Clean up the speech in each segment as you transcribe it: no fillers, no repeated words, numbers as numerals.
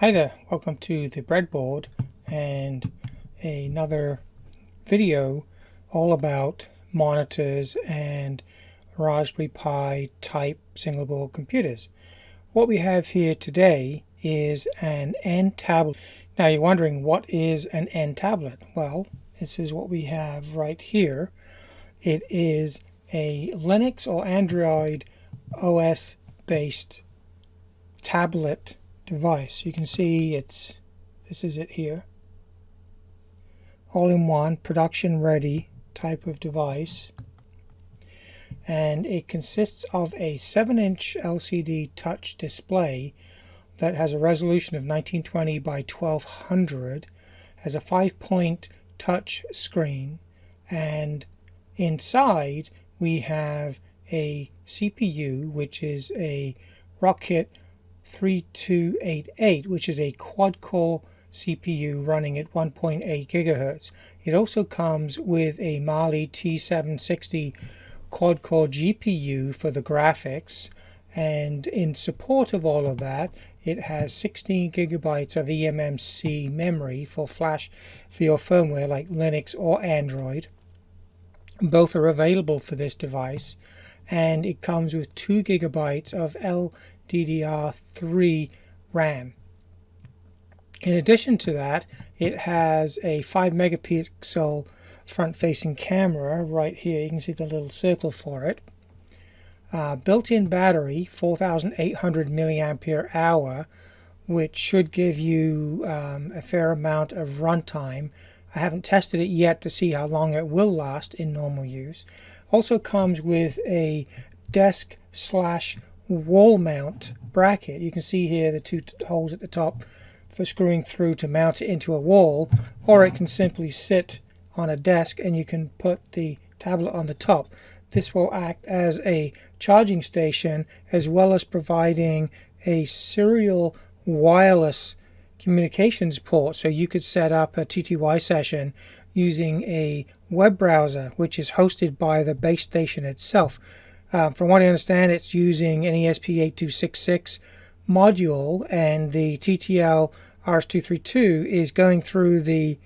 Hi there, welcome to the breadboard and another video all about monitors and Raspberry Pi type single board computers. What we have here today is an Ntablet. Now you're wondering, what is an Ntablet? Well, this is what we have right here. It is a Linux or Android OS based tablet device. You can see this is it here, all-in-one production ready type of device, and it consists of a 7-inch LCD touch display that has a resolution of 1920 by 1200, has a 5-point touch screen, and inside we have a CPU, which is a Rocket 3288, which is a quad-core CPU running at 1.8 gigahertz. It also comes with a Mali T760 quad-core GPU for the graphics, and in support of all of that, it has 16 gigabytes of eMMC memory for flash for your firmware like Linux or Android. Both are available for this device, and it comes with 2 gigabytes of LDDR3 RAM. In addition to that, it has a 5 megapixel front-facing camera right here. You can see the little circle for it. Built-in battery, 4,800 milliampere hour, which should give you a fair amount of runtime. I haven't tested it yet to see how long it will last in normal use. Also comes with a desk/wall mount bracket. You can see here the two holes at the top for screwing through to mount it into a wall, or it can simply sit on a desk and you can put the tablet on the top. This will act as a charging station as well as providing a serial wireless communications port, so you could set up a TTY session using a web browser which is hosted by the base station itself. From what I understand, it's using an ESP8266 module, and the TTL RS-232 is going through the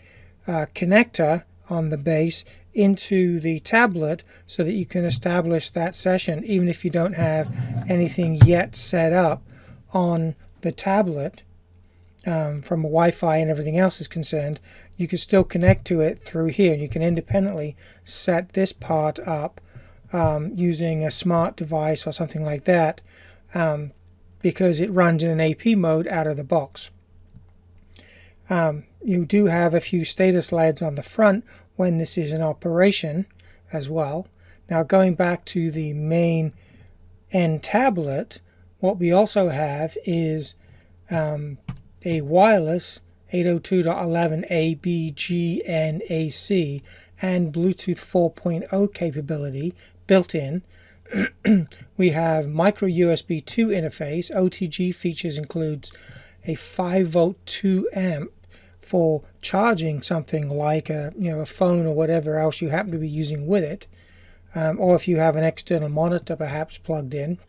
connector on the base into the tablet so that you can establish that session even if you don't have anything yet set up on the tablet. From a Wi-Fi and everything else is concerned, you can still connect to it through here, and you can independently set this part up using a smart device or something like that, because it runs in an AP mode out of the box. You do have a few status LEDs on the front when this is in operation as well. Now, going back to the main Ntablet, what we also have is a wireless 802.11 ABGNAC and Bluetooth 4.0 capability built in. We have micro USB 2 interface. OTG features includes a 5-volt 2 amp for charging something like a phone or whatever else you happen to be using with it, or if you have an external monitor perhaps plugged in.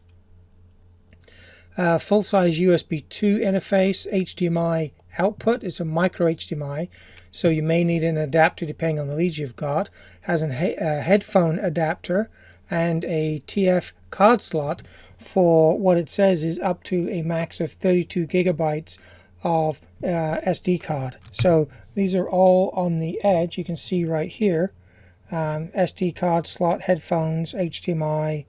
Full-size USB 2 interface, HDMI output. It's a micro HDMI, so you may need an adapter depending on the leads you've got. Has a headphone adapter and a TF card slot for what it says is up to a max of 32 gigabytes of SD card. So these are all on the edge. You can see right here, SD card slot, headphones, HDMI,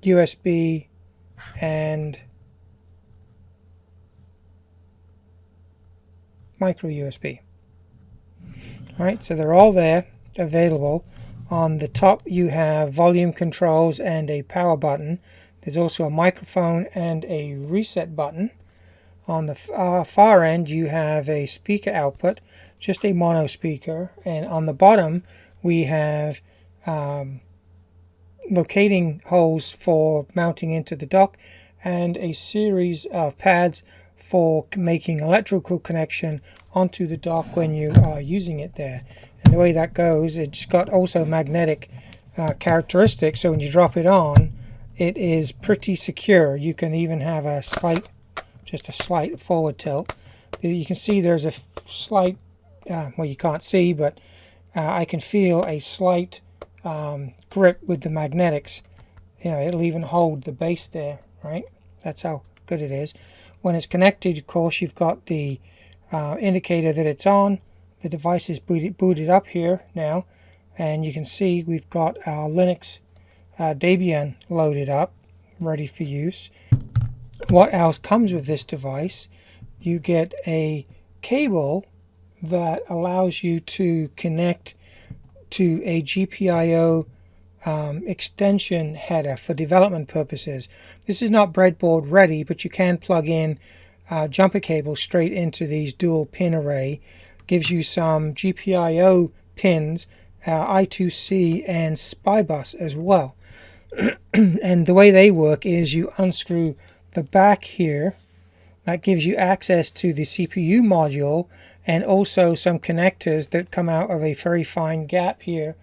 USB, and micro USB. Alright, so they're all there, available. On the top you have volume controls and a power button. There's also a microphone and a reset button. On the far end you have a speaker output, just a mono speaker, and on the bottom we have locating holes for mounting into the dock and a series of pads for making electrical connection onto the dock when you are using it there. And the way that goes, it's got also magnetic characteristics, so when you drop it on, it is pretty secure. You can even have a slight, just a slight forward tilt. You can see there's a slight, well, you can't see, but I can feel a slight grip with the magnetics. You know, it'll even hold the base there, right? That's how good it is. When it's connected, of course, you've got the indicator that it's on. The device is booted up here now, and you can see we've got our Linux Debian loaded up, ready for use. What else comes with this device? You get a cable that allows you to connect to a GPIO extension header for development purposes. This is not breadboard ready, but you can plug in jumper cables straight into these dual pin array. Gives you some GPIO pins, I2C and SPI bus as well. And the way they work is you unscrew the back here. That gives you access to the CPU module and also some connectors that come out of a very fine gap here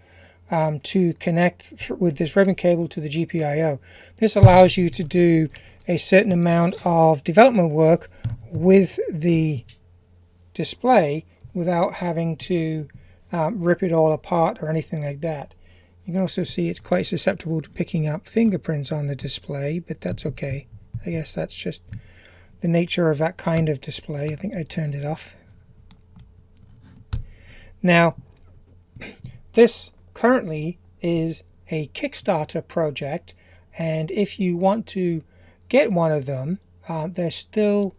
to connect with this ribbon cable to the GPIO. This allows you to do a certain amount of development work with the display without having to rip it all apart or anything like that. You can also see it's quite susceptible to picking up fingerprints on the display, but that's okay. I guess that's just the nature of that kind of display. I think I turned it off. Now, this currently is a Kickstarter project, and if you want to get one of them, there's still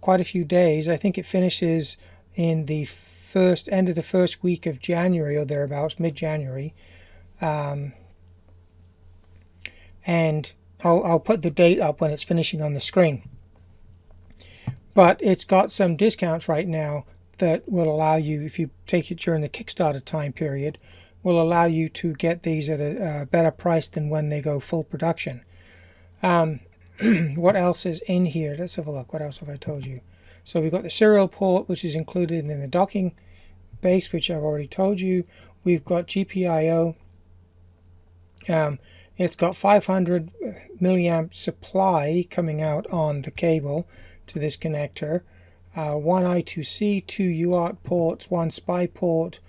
quite a few days. I think it finishes in the end of the first week of January or thereabouts, mid-January. And I'll put the date up when it's finishing on the screen. But it's got some discounts right now that will allow you, if you take it during the Kickstarter time period, will allow you to get these at a better price than when they go full production. What else is in here? Let's have a look. What else have I told you? So we've got the serial port, which is included in the docking base, which I've already told you. We've got GPIO. It's got 500 milliamp supply coming out on the cable to this connector. One I2C, two UART ports, one SPI port,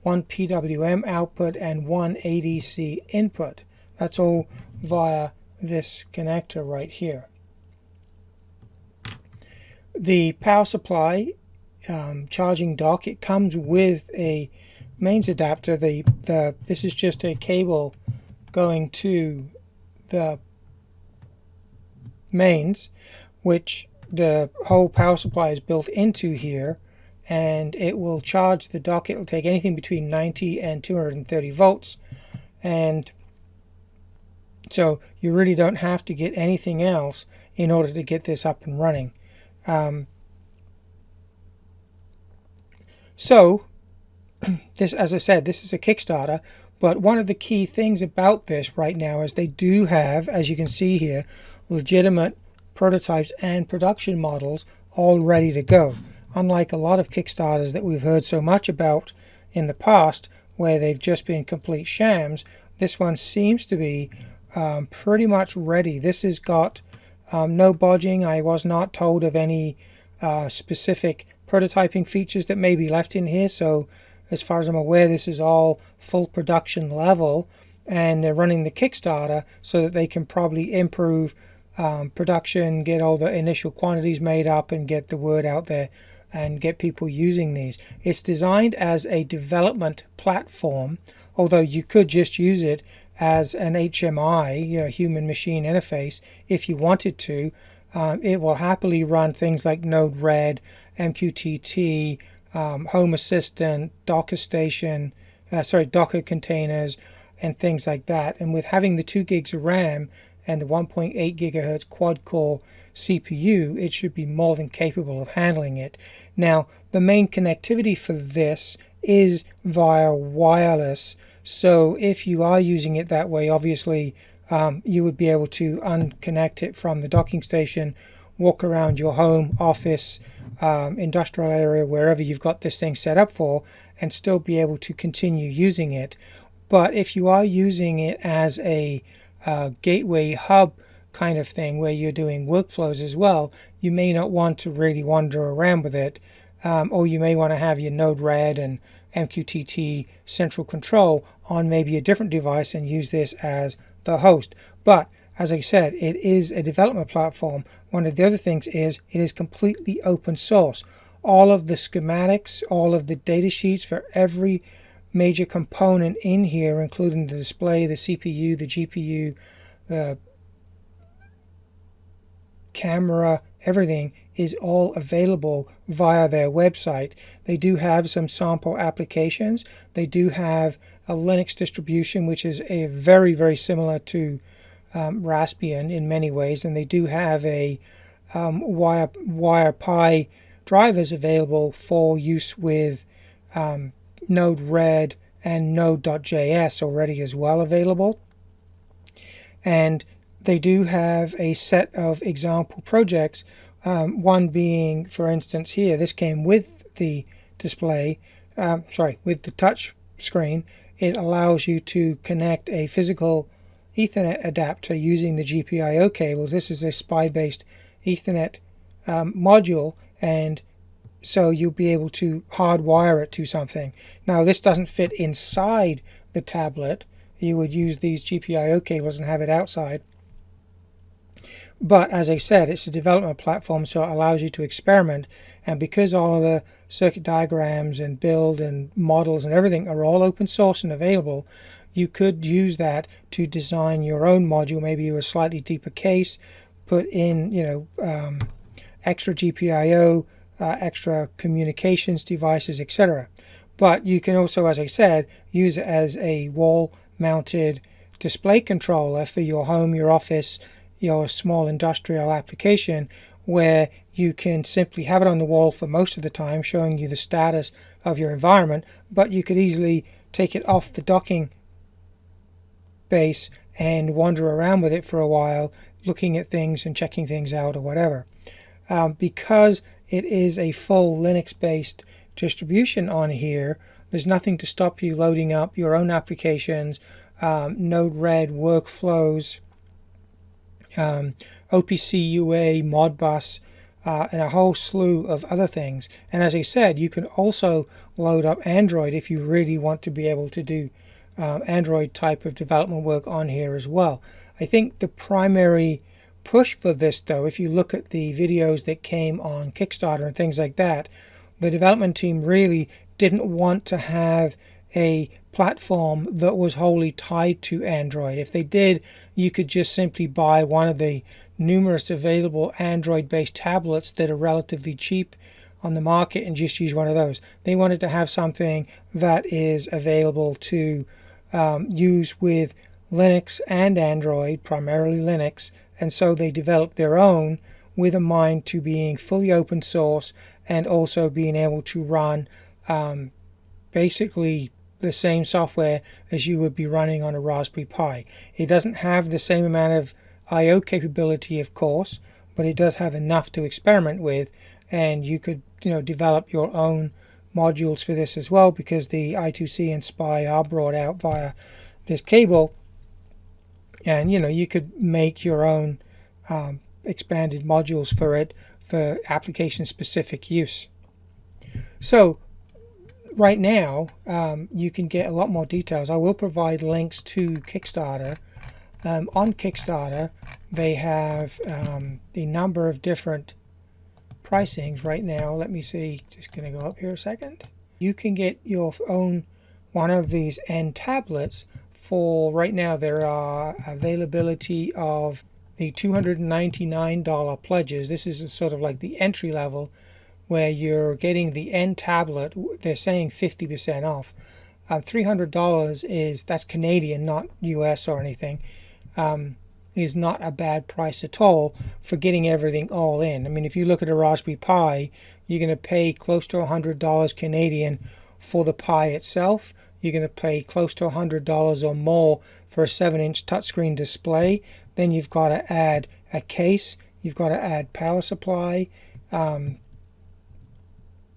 one PWM output, and one ADC input. That's all via this connector right here. The power supply charging dock, it comes with a mains adapter. This is just a cable going to the mains, which the whole power supply is built into here, and it will charge the dock. It will take anything between 90 and 230 volts, and so you really don't have to get anything else in order to get this up and running. So this, as I said, this is a Kickstarter, but one of the key things about this right now is they do have, as you can see here, legitimate prototypes and production models all ready to go. Unlike a lot of Kickstarters that we've heard so much about in the past, where they've just been complete shams, this one seems to be pretty much ready. This has got no bodging. I was not told of any specific prototyping features that may be left in here, so as far as I'm aware, this is all full production level, and they're running the Kickstarter so that they can probably improve production, get all the initial quantities made up, and get the word out there and get people using these. It's designed as a development platform, although you could just use it as an HMI, human machine interface, if you wanted to. It will happily run things like Node-RED, MQTT, Home Assistant, Docker Station, Docker containers, and things like that. And with having the 2 gigs of RAM and the 1.8 gigahertz quad-core CPU, it should be more than capable of handling it. Now, the main connectivity for this is via wireless, so if you are using it that way, obviously you would be able to unconnect it from the docking station, walk around your home, office, industrial area, wherever you've got this thing set up for, and still be able to continue using it. But if you are using it as a gateway hub kind of thing where you're doing workflows as well, you may not want to really wander around with it, or you may want to have your Node-RED and MQTT central control on maybe a different device and use this as the host. But as I said, it is a development platform. One of the other things is it is completely open source. All of the schematics, all of the data sheets for every major component in here, including the display, the CPU, the GPU, the camera, everything is all available via their website. They do have some sample applications. They do have a Linux distribution, which is a very similar to Raspbian in many ways, and they do have a WirePi drivers available for use with Node-RED and Node.js already as well available. And they do have a set of example projects, one being, for instance, here, this came with the display, with the touch screen. It allows you to connect a physical Ethernet adapter using the GPIO cables. This is a SPI-based Ethernet module, and so you'll be able to hardwire it to something. Now, this doesn't fit inside the tablet. You would use these GPIO cables and have it outside. But as I said, it's a development platform, so it allows you to experiment. And because all of the circuit diagrams and build and models and everything are all open source and available, you could use that to design your own module, maybe a slightly deeper case, put in, extra GPIO, extra communications devices, etc. But you can also, as I said, use it as a wall-mounted display controller for your home, your office, your small industrial application, where you can simply have it on the wall for most of the time, showing you the status of your environment, but you could easily take it off the docking base and wander around with it for a while, looking at things and checking things out or whatever. Because it is a full Linux-based distribution on here, there's nothing to stop you loading up your own applications, Node-RED workflows, OPC UA, Modbus, and a whole slew of other things. And as I said, you can also load up Android if you really want to be able to do Android type of development work on here as well. I think the primary push for this, though, if you look at the videos that came on Kickstarter and things like that, the development team really didn't want to have a platform that was wholly tied to Android. If they did, you could just simply buy one of the numerous available Android-based tablets that are relatively cheap on the market and just use one of those. They wanted to have something that is available to use with Linux and Android, primarily Linux, and so they developed their own with a mind to being fully open source and also being able to run basically the same software as you would be running on a Raspberry Pi. It doesn't have the same amount of I/O capability, of course, but it does have enough to experiment with, and you could develop your own modules for this as well, because the I2C and SPI are brought out via this cable, and you could make your own expanded modules for it for application specific use. So right now you can get a lot more details. I will provide links to Kickstarter. On Kickstarter they have the number of different pricings right now. Let me see, just gonna go up here a second. You can get your own one of these Ntablets for right now. There are availability of the $299 pledges. This is sort of like the entry level, where you're getting the Ntablet. They're saying 50% off. $300 that's Canadian, not US or anything. Is not a bad price at all for getting everything all in. I mean, if you look at a Raspberry Pi, you're going to pay close to $100 Canadian for the Pi itself. You're going to pay close to $100 or more for a 7-inch touchscreen display. Then you've got to add a case. You've got to add power supply. And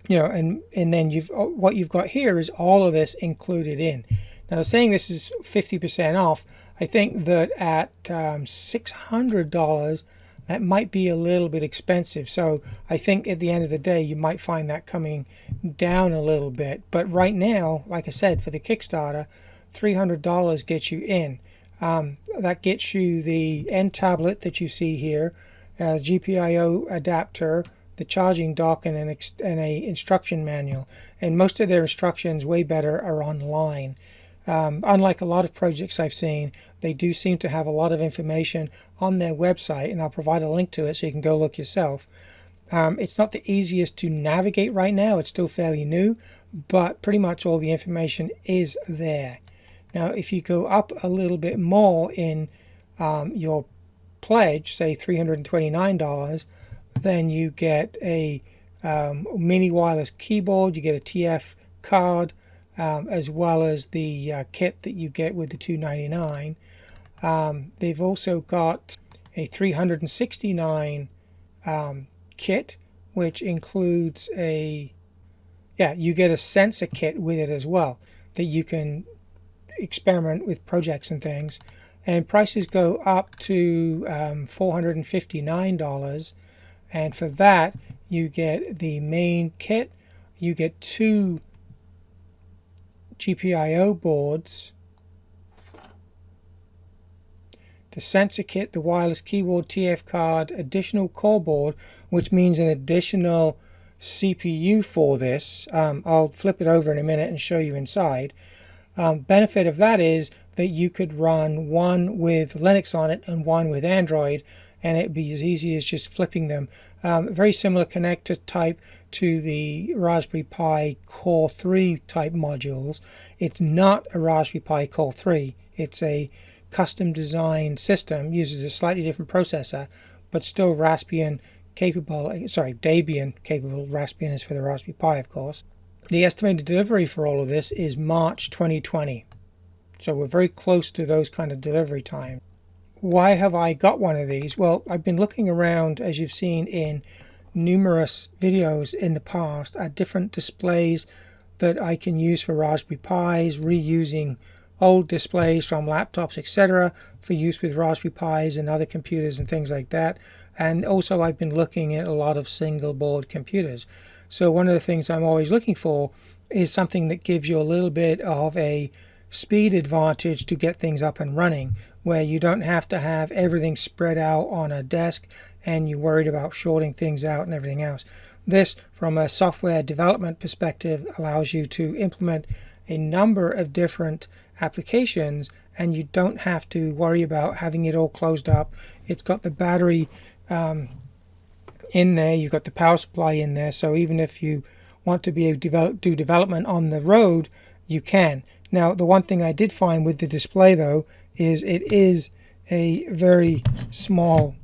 then what you've got here is all of this included in. Now they're saying this is 50% off. I think that at $600 that might be a little bit expensive. So I think at the end of the day you might find that coming down a little bit. But right now, like I said, for the Kickstarter, $300 gets you in. That gets you the Ntablet that you see here, GPIO adapter, the charging dock, and an instruction manual. And most of their instructions, way better, are online. Unlike a lot of projects I've seen, they do seem to have a lot of information on their website, and I'll provide a link to it so you can go look yourself. It's not the easiest to navigate right now. It's still fairly new, but pretty much all the information is there. Now, if you go up a little bit more in your pledge, say $329, then you get a mini wireless keyboard, you get a TF card, as well as the kit that you get with the $299. They've also got a $369 kit, which includes you get a sensor kit with it as well that you can experiment with projects and things. And prices go up to $459, and for that you get the main kit, you get 2 GPIO boards, the sensor kit, the wireless keyboard, TF card, additional core board, which means an additional CPU for this. I'll flip it over in a minute and show you inside. Benefit of that is that you could run one with Linux on it and one with Android, and it'd be as easy as just flipping them. Very similar connector type to the Raspberry Pi Core 3 type modules. It's not a Raspberry Pi Core 3. It's a custom designed system, uses a slightly different processor, but still Raspbian capable, Debian capable. Raspbian is for the Raspberry Pi, of course. The estimated delivery for all of this is March 2020. So we're very close to those kind of delivery times. Why have I got one of these? Well, I've been looking around, as you've seen in numerous videos in the past, at different displays that I can use for Raspberry Pis, reusing old displays from laptops, etc., for use with Raspberry Pis and other computers and things like that. And also I've been looking at a lot of single board computers. So one of the things I'm always looking for is something that gives you a little bit of a speed advantage to get things up and running, where you don't have to have everything spread out on a desk and you're worried about shorting things out and everything else. This, from a software development perspective, allows you to implement a number of different applications, and you don't have to worry about having it all closed up. It's got the battery in there, you've got the power supply in there, so even if you want to be able to do development on the road, you can. Now, the one thing I did find with the display, though, is it is a very small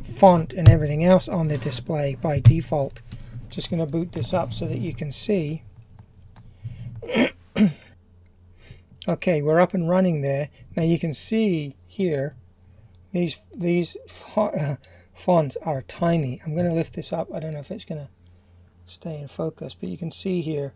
font and everything else on the display by default. Just going to boot this up so that you can see. Okay, we're up and running there. Now you can see here these fonts are tiny. I'm going to lift this up. I don't know if it's going to stay in focus, but you can see here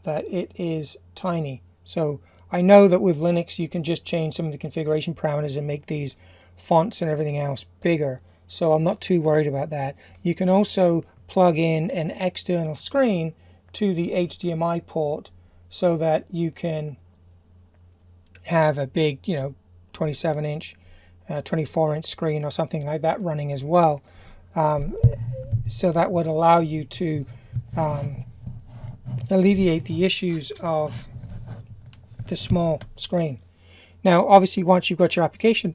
that it is tiny. So I know that with Linux you can just change some of the configuration parameters and make these fonts and everything else bigger. So I'm not too worried about that. You can also plug in an external screen to the HDMI port so that you can have a big, 27-inch, 24-inch screen or something like that running as well. So that would allow you to alleviate the issues of the small screen. Now, obviously, once you've got your application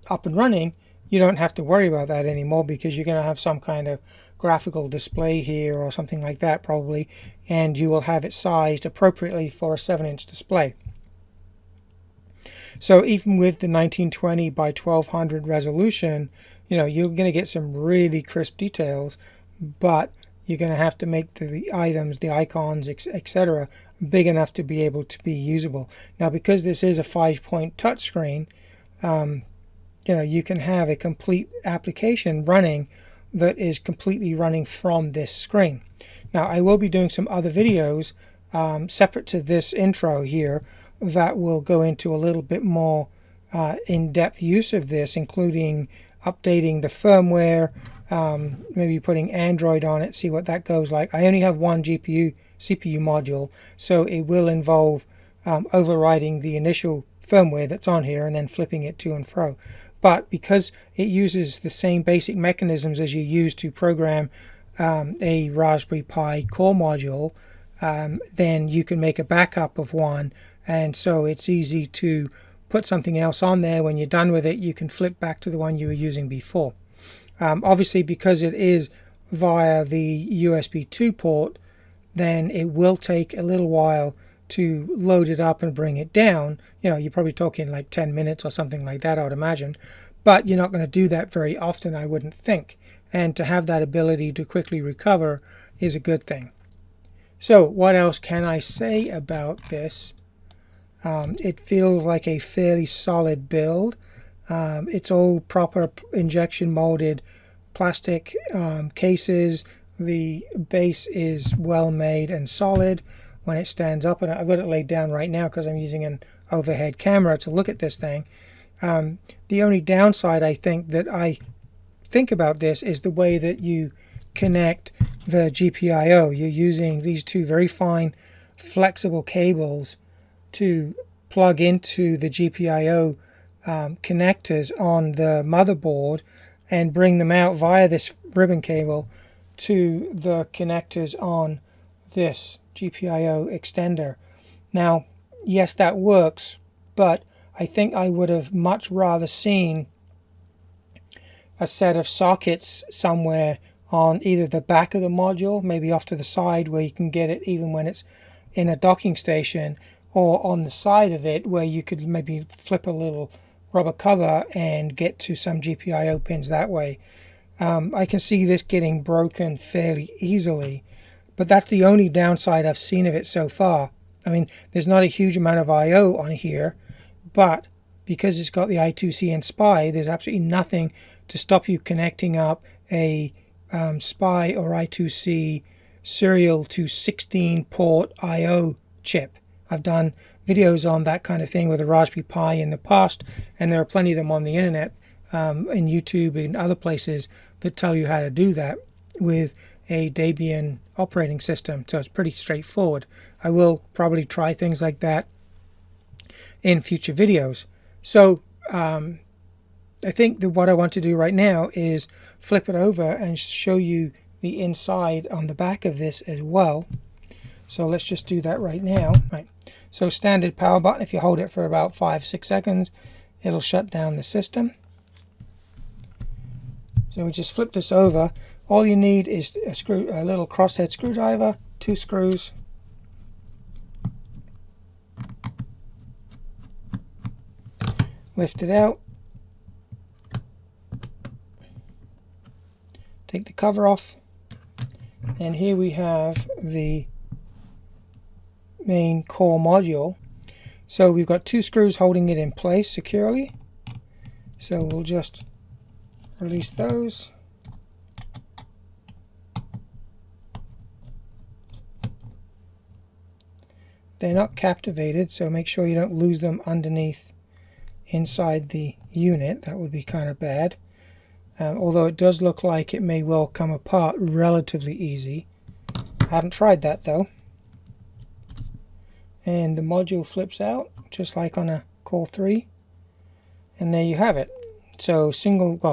up and running, you don't have to worry about that anymore, because you're going to have some kind of graphical display here or something like that probably, and you will have it sized appropriately for a 7-inch display. So even with the 1920 by 1200 resolution, you're going to get some really crisp details, but you're going to have to make the items, the icons, etc., big enough to be able to be usable. Now, because this is a 5-point touchscreen, you can have a complete application running that is completely running from this screen. Now, I will be doing some other videos separate to this intro here, that will go into a little bit more in-depth use of this, including updating the firmware, maybe putting Android on it, see what that goes like. I only have one CPU module, so it will involve overriding the initial firmware that's on here and then flipping it to and fro. But because it uses the same basic mechanisms as you use to program a Raspberry Pi core module, then you can make a backup of one, and so it's easy to put something else on there. When you're done with it, you can flip back to the one you were using before. Obviously, because it is via the USB 2 port, then it will take a little while to load it up and bring it down. You're probably talking like 10 minutes or something like that, I would imagine. But you're not going to do that very often, I wouldn't think. And to have that ability to quickly recover is a good thing. So what else can I say about this? It feels like a fairly solid build. It's all proper injection molded plastic cases. The base is well made and solid when it stands up, and I've got it laid down right now because I'm using an overhead camera to look at this thing. The only downside I think about this is the way that you connect the GPIO. You're using these two very fine flexible cables to plug into the GPIO connectors on the motherboard and bring them out via this ribbon cable to the connectors on this GPIO extender. Now, yes, that works, but I think I would have much rather seen a set of sockets somewhere on either the back of the module, maybe off to the side where you can get it even when it's in a docking station, or on the side of it where you could maybe flip a little rubber cover and get to some GPIO pins that way. I can see this getting broken fairly easily, but that's the only downside I've seen of it so far. I mean, there's not a huge amount of I/O on here, but because it's got the I2C and SPI, there's absolutely nothing to stop you connecting up a SPI or I2C serial to 16 port I/O chip. I've done videos on that kind of thing with a Raspberry Pi in the past, and there are plenty of them on the internet, in YouTube and other places, that tell you how to do that with a Debian operating system. So it's pretty straightforward. I will probably try things like that in future videos. So I think that what I want to do right now is flip it over and show you the inside on the back of this as well. So let's just do that right now. Right. So standard power button, if you hold it for about 5-6 seconds, it'll shut down the system. So we just flip this over. All you need is a little crosshead screwdriver, 2 screws. Lift it out. Take the cover off. And here we have the main core module. So we've got 2 screws holding it in place securely. So we'll just release those. They're not captivated, so make sure you don't lose them underneath inside the unit. That would be kind of bad. Although it does look like it may well come apart relatively easy. I haven't tried that though. And the module flips out just like on a Core 3. And there you have it. So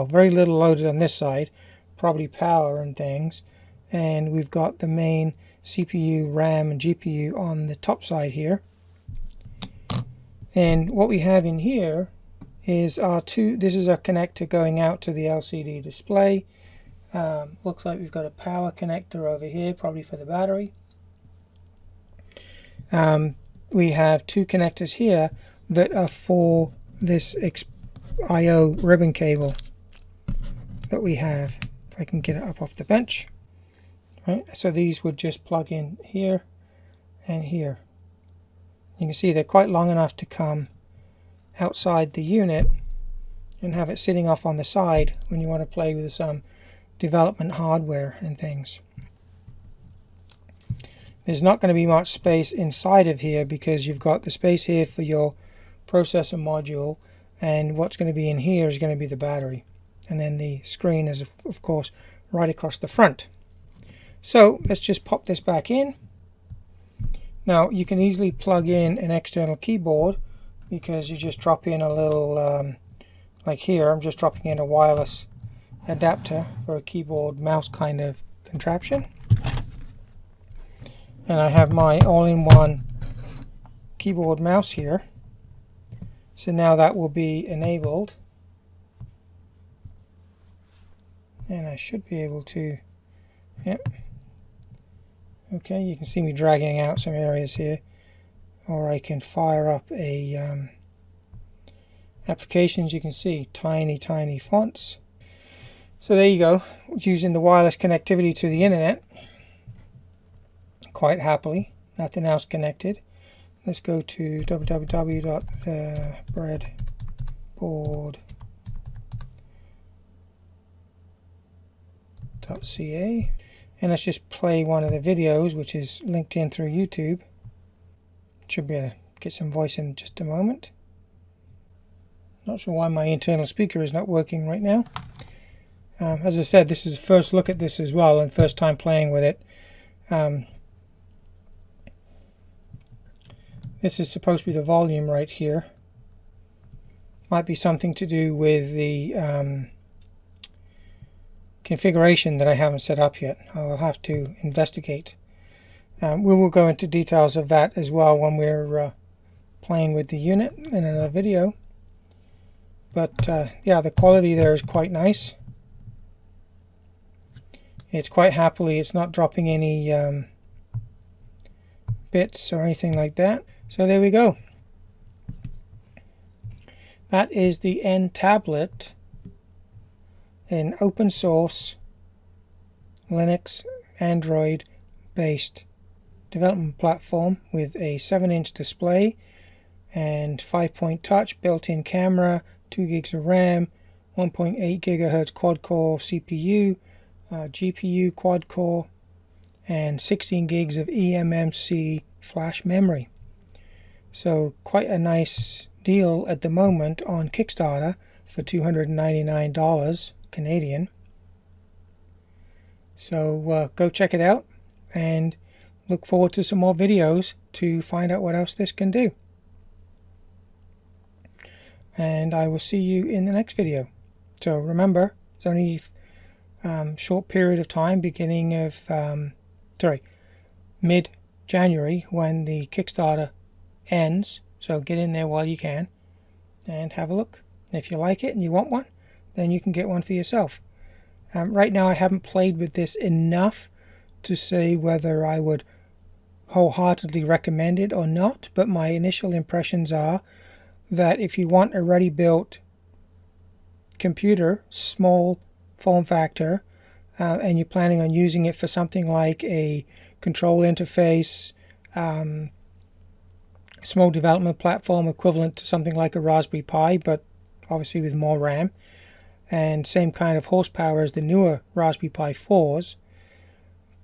very little loaded on this side, probably power and things. And we've got the main CPU, RAM, and GPU on the top side here. And what we have in here is this is a connector going out to the LCD display. Looks like we've got a power connector over here, probably for the battery. We have 2 connectors here that are for this I/O ribbon cable that we have. If I can get it up off the bench. Right, so these would just plug in here and here. You can see they're quite long enough to come outside the unit and have it sitting off on the side when you want to play with some development hardware and things. There's not going to be much space inside of here because you've got the space here for your processor module, and what's going to be in here is going to be the battery, and then the screen is of course right across the front. So let's just pop this back in. Now you can easily plug in an external keyboard because you just drop in a little like here I'm just dropping in a wireless adapter for a keyboard mouse kind of contraption. And I have my all-in-one keyboard mouse here. So now that will be enabled. And I should be able to, yep. Okay, you can see me dragging out some areas here. Or I can fire up a applications. You can see tiny fonts. So there you go, using the wireless connectivity to the internet. Quite happily, nothing else connected. Let's go to www.thebreadboard.ca and let's just play one of the videos, which is linked in through YouTube. Should be able to get some voice in just a moment. Not sure why my internal speaker is not working right now. As I said, this is the first look at this as well, and first time playing with it. This is supposed to be the volume right here. Might be something to do with the configuration that I haven't set up yet. I will have to investigate. We will go into details of that as well when we're playing with the unit in another video. But yeah, the quality there is quite nice. It's quite happily, it's not dropping any bits or anything like that. So there we go. That is the Ntablet, an open source Linux Android based development platform with a 7-inch display and 5-point touch, built-in camera, 2 gigs of RAM, 1.8 gigahertz quad-core CPU, GPU quad-core, and 16 gigs of eMMC flash memory. So quite a nice deal at the moment on Kickstarter for $299 Canadian. So go check it out and look forward to some more videos to find out what else this can do. And I will see you in the next video. So remember, it's only short period of time, beginning of mid-January when the Kickstarter ends, so get in there while you can and have a look. If you like it and you want one, then you can get one for yourself. Right now I haven't played with this enough to say whether I would wholeheartedly recommend it or not, but my initial impressions are that if you want a ready-built computer, small form factor, and you're planning on using it for something like a control interface, small development platform equivalent to something like a Raspberry Pi, but obviously with more RAM, and same kind of horsepower as the newer Raspberry Pi 4s,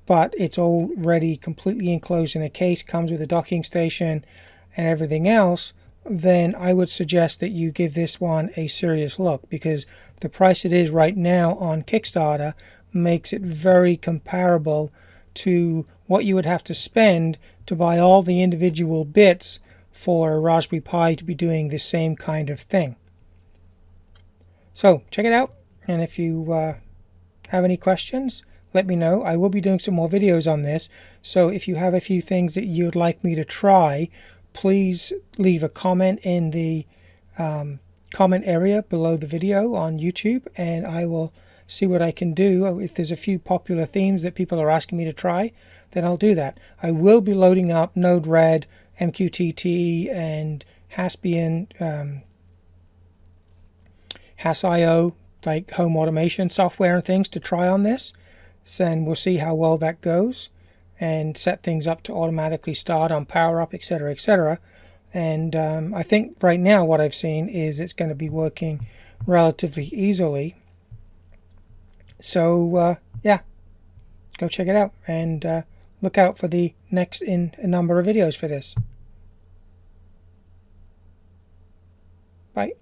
but it's already completely enclosed in a case, comes with a docking station and everything else, then I would suggest that you give this one a serious look, because the price it is right now on Kickstarter makes it very comparable to what you would have to spend to buy all the individual bits for a Raspberry Pi to be doing the same kind of thing. So check it out, and if you have any questions, let me know. I will be doing some more videos on this, so if you have a few things that you'd like me to try, please leave a comment in the comment area below the video on YouTube, and I will see what I can do. If there's a few popular themes that people are asking me to try, then I'll do that. I will be loading up Node-RED, MQTT, and Haspian, Has.io, like home automation software and things to try on this. And we'll see how well that goes, and set things up to automatically start on power up, etc., etc. And I think right now what I've seen is it's going to be working relatively easily. So yeah, go check it out and look out for the next in a number of videos for this. Bye.